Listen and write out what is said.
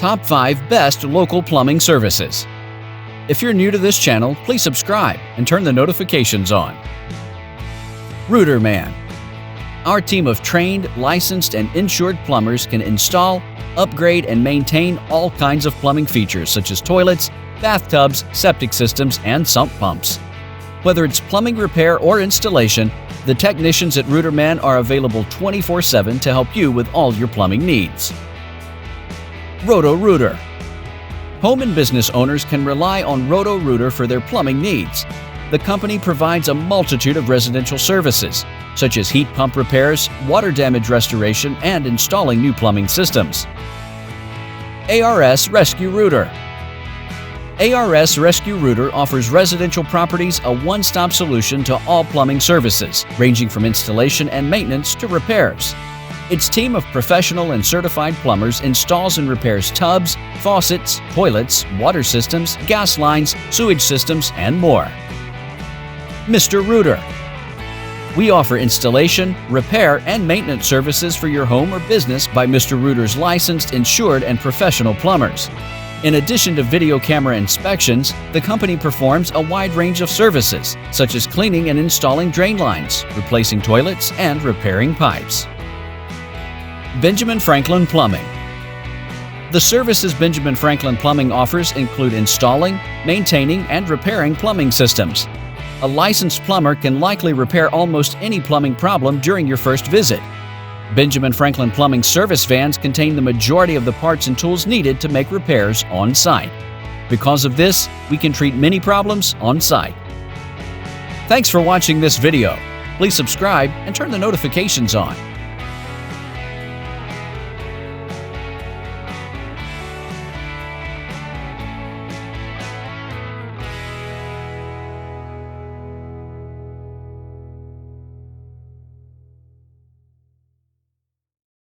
Top 5 Best Local Plumbing Services. If you're new to this channel, please subscribe and turn the notifications on. Rooter Man. Our team of trained, licensed, and insured plumbers can install, upgrade, and maintain all kinds of plumbing features such as toilets, bathtubs, septic systems, and sump pumps. Whether it's plumbing repair or installation, the technicians at Rooter Man are available 24/7 to help you with all your plumbing needs. Roto-Rooter. Home and business owners can rely on Roto-Rooter for their plumbing needs. The company provides a multitude of residential services, such as heat pump repairs, water damage restoration, and installing new plumbing systems. ARS Rescue Rooter. ARS Rescue Rooter offers residential properties a one-stop solution to all plumbing services, ranging from installation and maintenance to repairs. Its team of professional and certified plumbers installs and repairs tubs, faucets, toilets, water systems, gas lines, sewage systems, and more. Mr. Rooter. We offer installation, repair, and maintenance services for your home or business by Mr. Rooter's licensed, insured, and professional plumbers. In addition to video camera inspections, the company performs a wide range of services, such as cleaning and installing drain lines, replacing toilets, and repairing pipes. Benjamin Franklin Plumbing. The services Benjamin Franklin Plumbing offers include installing, maintaining, and repairing plumbing systems. A licensed plumber can likely repair almost any plumbing problem during your first visit. Benjamin Franklin Plumbing service vans contain the majority of the parts and tools needed to make repairs on site. Because of this, we can treat many problems on site. Thanks for watching this video. Please subscribe and turn the notifications on.